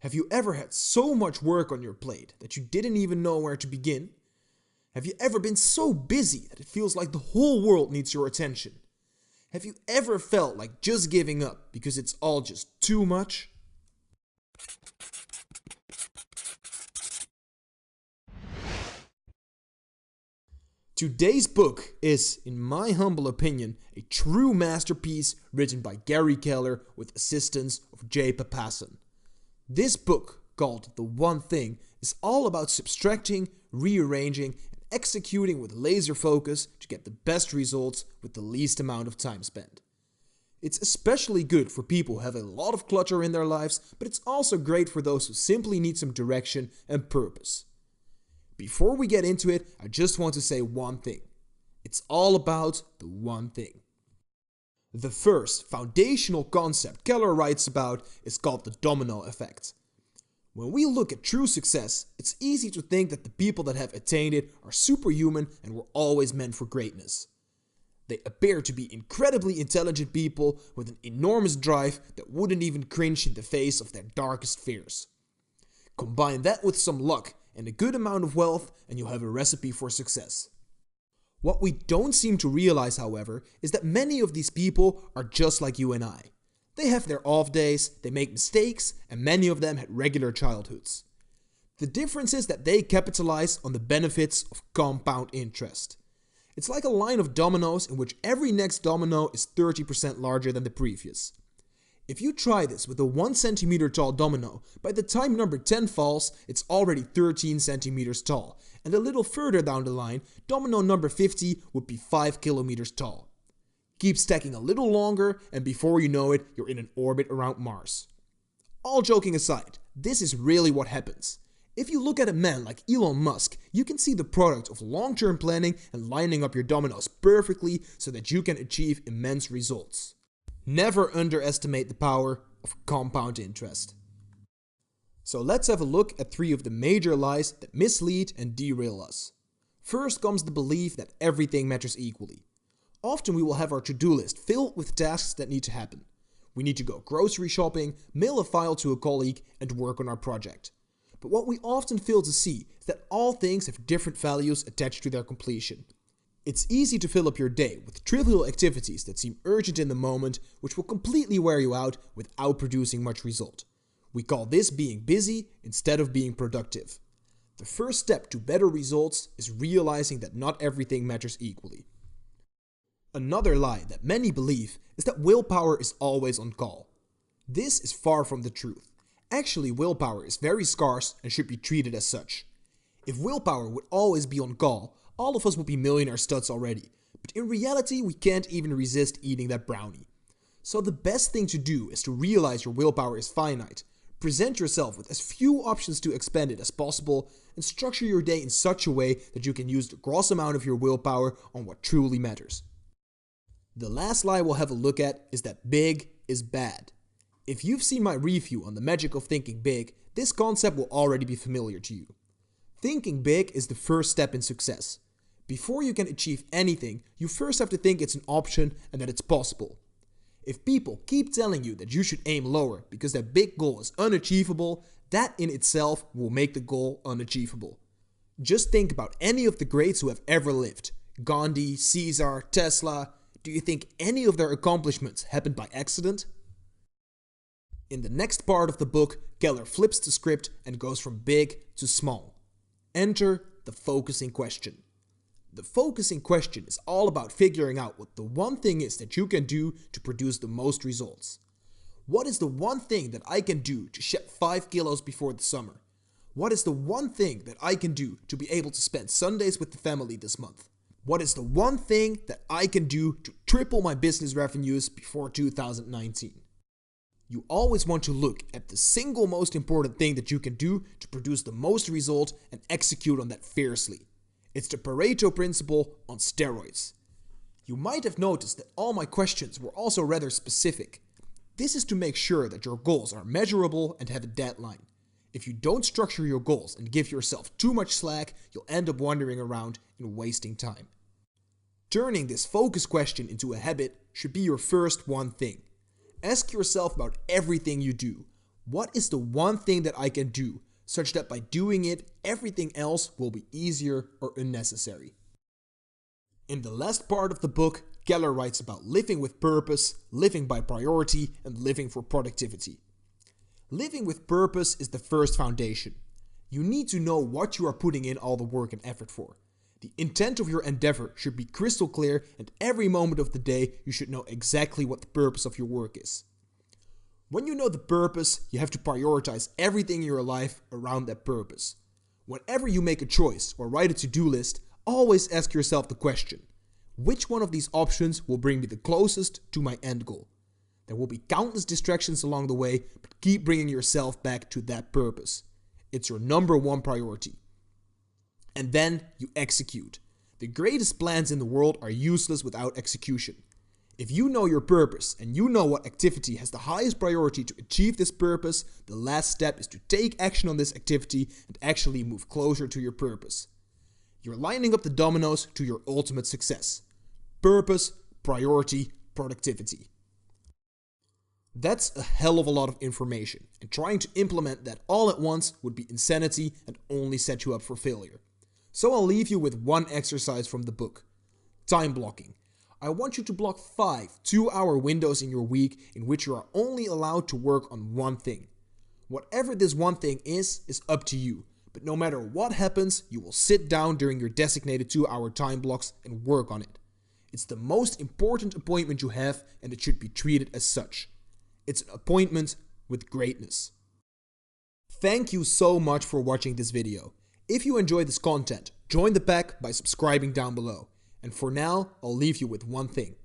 Have you ever had so much work on your plate that you didn't even know where to begin? Have you ever been so busy that it feels like the whole world needs your attention? Have you ever felt like just giving up because it's all just too much? Today's book is, in my humble opinion, a true masterpiece written by Gary Keller with assistance of Jay Papasan. This book, called The One Thing, is all about subtracting, rearranging, and executing with laser focus to get the best results with the least amount of time spent. It's especially good for people who have a lot of clutter in their lives, but it's also great for those who simply need some direction and purpose. Before we get into it, I just want to say one thing. It's all about the one thing. The first foundational concept Keller writes about is called the domino effect. When we look at true success, it's easy to think that the people that have attained it are superhuman and were always meant for greatness. They appear to be incredibly intelligent people with an enormous drive that wouldn't even cringe in the face of their darkest fears. Combine that with some luck and a good amount of wealth and you'll have a recipe for success. What we don't seem to realize, however, is that many of these people are just like you and I. They have their off days, they make mistakes, and many of them had regular childhoods. The difference is that they capitalize on the benefits of compound interest. It's like a line of dominoes in which every next domino is 30% larger than the previous. If you try this with a 1 centimeter tall domino, by the time number 10 falls, it's already 13 centimeters tall, and a little further down the line, domino number 50 would be 5 kilometers tall. Keep stacking a little longer, and before you know it, you're in an orbit around Mars. All joking aside, this is really what happens. If you look at a man like Elon Musk, you can see the product of long-term planning and lining up your dominoes perfectly so that you can achieve immense results. Never underestimate the power of compound interest. So let's have a look at 3 of the major lies that mislead and derail us. First comes the belief that everything matters equally. Often we will have our to-do list filled with tasks that need to happen. We need to go grocery shopping, mail a file to a colleague, and work on our project. But what we often fail to see is that all things have different values attached to their completion. It's easy to fill up your day with trivial activities that seem urgent in the moment, which will completely wear you out without producing much result. We call this being busy instead of being productive. The first step to better results is realizing that not everything matters equally. Another lie that many believe is that willpower is always on call. This is far from the truth. Actually, willpower is very scarce and should be treated as such. If willpower would always be on call, all of us would be millionaire studs already, but in reality we can't even resist eating that brownie. So the best thing to do is to realize your willpower is finite, present yourself with as few options to expend it as possible, and structure your day in such a way that you can use the gross amount of your willpower on what truly matters. The last lie we'll have a look at is that big is bad. If you've seen my review on the magic of thinking big, this concept will already be familiar to you. Thinking big is the first step in success. Before you can achieve anything, you first have to think it's an option and that it's possible. If people keep telling you that you should aim lower because that big goal is unachievable, that in itself will make the goal unachievable. Just think about any of the greats who have ever lived. Gandhi, Caesar, Tesla. Do you think any of their accomplishments happened by accident? In the next part of the book, Keller flips the script and goes from big to small. Enter the focusing question. The focusing question is all about figuring out what the one thing is that you can do to produce the most results. What is the one thing that I can do to shed 5 kilos before the summer? What is the one thing that I can do to be able to spend Sundays with the family this month? What is the one thing that I can do to triple my business revenues before 2019? You always want to look at the single most important thing that you can do to produce the most result and execute on that fiercely. It's the Pareto principle on steroids. You might have noticed that all my questions were also rather specific. This is to make sure that your goals are measurable and have a deadline. If you don't structure your goals and give yourself too much slack, you'll end up wandering around and wasting time. Turning this focus question into a habit should be your first one thing. Ask yourself about everything you do. What is the one thing that I can do, such that by doing it, everything else will be easier or unnecessary? In the last part of the book, Keller writes about living with purpose, living by priority, and living for productivity. Living with purpose is the first foundation. You need to know what you are putting in all the work and effort for. The intent of your endeavor should be crystal clear, and every moment of the day you should know exactly what the purpose of your work is. When you know the purpose, you have to prioritize everything in your life around that purpose. Whenever you make a choice or write a to-do list, always ask yourself the question, which one of these options will bring me the closest to my end goal? There will be countless distractions along the way, but keep bringing yourself back to that purpose. It's your number one priority. And then you execute. The greatest plans in the world are useless without execution. If you know your purpose and you know what activity has the highest priority to achieve this purpose, the last step is to take action on this activity and actually move closer to your purpose. You're lining up the dominoes to your ultimate success. Purpose, priority, productivity. That's a hell of a lot of information, and trying to implement that all at once would be insanity and only set you up for failure. So I'll leave you with one exercise from the book. Time blocking. I want you to block 5 2-hour windows in your week in which you are only allowed to work on one thing. Whatever this one thing is up to you. But no matter what happens, you will sit down during your designated 2-hour time blocks and work on it. It's the most important appointment you have, and it should be treated as such. It's an appointment with greatness. Thank you so much for watching this video. If you enjoyed this content, join the pack by subscribing down below. And for now, I'll leave you with one thing.